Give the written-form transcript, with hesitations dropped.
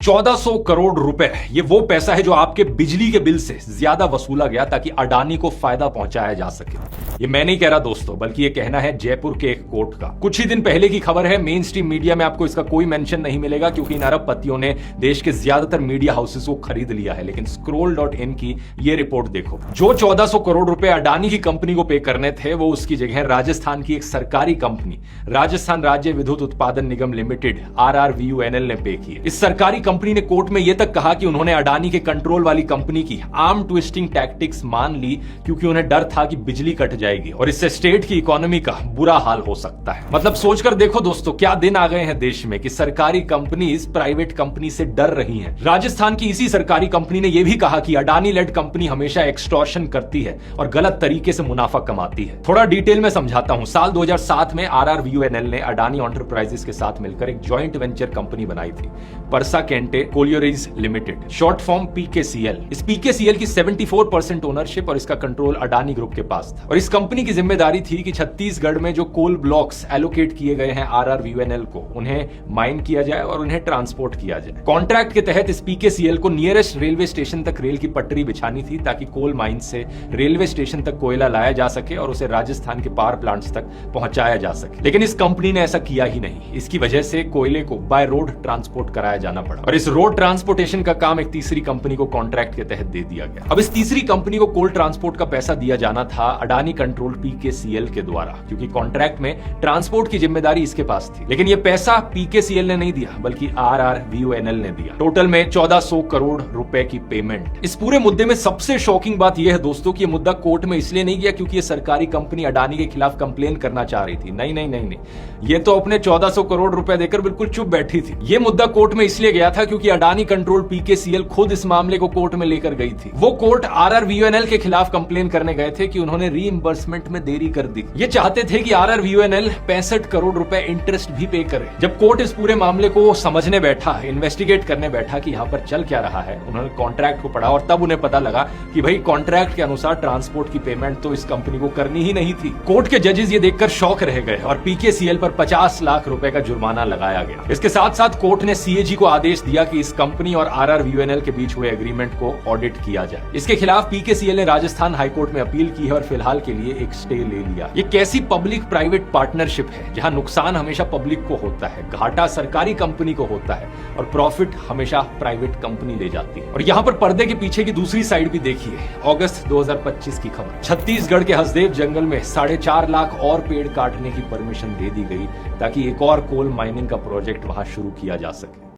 1400 करोड़ रुपए, ये वो पैसा है जो आपके बिजली के बिल से ज्यादा वसूला गया ताकि अडानी को फायदा पहुंचाया जा सके। ये मैं नहीं कह रहा दोस्तों, बल्कि ये कहना है जयपुर के एक कोर्ट का। कुछ ही दिन पहले की खबर है, मेन स्ट्रीम मीडिया में आपको इसका कोई मेंशन नहीं मिलेगा क्योंकि इन अरबपतियों ने देश के ज्यादातर मीडिया हाउसेस को खरीद लिया है। लेकिन scroll.in की ये रिपोर्ट देखो, जो 1400 करोड़ रुपए अडानी की कंपनी को पे करने थे वो उसकी जगह राजस्थान की एक सरकारी कंपनी राजस्थान राज्य विद्युत उत्पादन निगम लिमिटेड RRVUNL ने पे किए। इस सरकारी कंपनी ने कोर्ट में यह तक कहा कि उन्होंने अडानी के कंट्रोल वाली कंपनी की आर्म ट्विस्टिंग टैक्टिक्स मान ली क्योंकि उन्हें डर था कि बिजली कट जाएगी और इससे स्टेट की इकोनॉमी का बुरा हाल हो सकता है। मतलब सोचकर देखो दोस्तों, क्या दिन आ गए हैं देश में कि सरकारी कंपनीज प्राइवेट कंपनी से डर रही हैं। राजस्थान की इसी सरकारी कंपनी ने यह भी कहा कि अडानी लेड कंपनी हमेशा एक्सटॉर्शन करती है और गलत तरीके से मुनाफा कमाती है। थोड़ा डिटेल में समझाता हूं। साल 2007 में RRVUNL ने अडानी एंटरप्राइजेस के साथ मिलकर एक जॉइंट वेंचर कंपनी बनाई थी, Parsa Kente collieries limited, short form PKCL। इस PKCL की 74% ओनरशिप और इसका कंट्रोल अडानी ग्रुप के पास था। और इस कंपनी की जिम्मेदारी थी कि छत्तीसगढ़ में जो कोल ब्लॉक्स एलोकेट किए गए हैं RRVUNL को, उन्हें माइन किया जाए और उन्हें ट्रांसपोर्ट किया जाए। कॉन्ट्रैक्ट के तहत इस PKCL को नियरेस्ट रेलवे स्टेशन तक रेल की पटरी बिछानी थी ताकि कोल माइन से रेलवे स्टेशन तक कोयला लाया जा सके और उसे राजस्थान के पावर प्लांट्स तक पहुंचाया जा सके। लेकिन इस कंपनी ने ऐसा किया ही नहीं। इसकी वजह से कोयले को बाय रोड ट्रांसपोर्ट कराया जाना पड़ा और इस रोड ट्रांसपोर्टेशन का काम एक तीसरी कंपनी को कॉन्ट्रैक्ट के तहत दे दिया गया। अब इस तीसरी कंपनी को कोल ट्रांसपोर्ट का पैसा दिया जाना था अडानी कंट्रोल PKCL के द्वारा, क्योंकि कॉन्ट्रैक्ट में ट्रांसपोर्ट की जिम्मेदारी इसके पास थी। लेकिन यह पैसा PKCL ने नहीं दिया बल्कि RRVUNL ने दिया। टोटल में 1400 करोड़ रुपए की पेमेंट। इस पूरे मुद्दे में सबसे शॉकिंग बात यह है दोस्तों कि यह मुद्दा कोर्ट में इसलिए नहीं गया क्योंकि यह सरकारी कंपनी अडानी के खिलाफ कंप्लेन करना चाह रही थी। नहीं नहीं नहीं नहीं, ये तो अपने 1400 करोड़ रुपए देकर बिल्कुल चुप बैठी थी। यह मुद्दा कोर्ट में इसलिए गया था क्योंकि अडानी कंट्रोल PKCL खुद इस मामले को कोर्ट में लेकर गई थी। वो कोर्ट RRVUNL के खिलाफ कंप्लेन करने गए थे कि उन्होंने रीइंबर्समेंट में देरी कर दी। ये चाहते थे कि RRVUNL 65 करोड़ रुपए इंटरेस्ट भी पे करे। जब कोर्ट इस पूरे मामले को समझने बैठा, इन्वेस्टिगेट करने बैठा कि यहाँ पर चल क्या रहा है, उन्होंने कॉन्ट्रैक्ट को पढ़ा और तब उन्हें पता लगा कि भाई कॉन्ट्रैक्ट के अनुसार ट्रांसपोर्ट की पेमेंट तो इस कंपनी को करनी ही नहीं थी। कोर्ट के जजेस ये देखकर शॉक रह गए और PKCL पर 50 लाख रुपए का जुर्माना लगाया गया। इसके साथ साथ कोर्ट ने CAG को आदेश दिया कि इस कंपनी और RRVUNL के बीच हुए एग्रीमेंट को ऑडिट किया जाए। इसके खिलाफ PKCL ने राजस्थान हाईकोर्ट में अपील की है और फिलहाल के लिए एक स्टे ले लिया। ये कैसी पब्लिक प्राइवेट पार्टनरशिप है जहां नुकसान हमेशा पब्लिक को होता है, घाटा सरकारी कंपनी को होता है और प्रॉफिट हमेशा प्राइवेट कंपनी ले जाती है। और यहाँ पर पर्दे के पीछे की दूसरी साइड भी देखिए। अगस्त 2025 की खबर, छत्तीसगढ़ के हसदेव जंगल में 4.5 लाख और पेड़ काटने की परमिशन दे दी गई ताकि एक और कोल माइनिंग का प्रोजेक्ट वहां शुरू किया जा सके।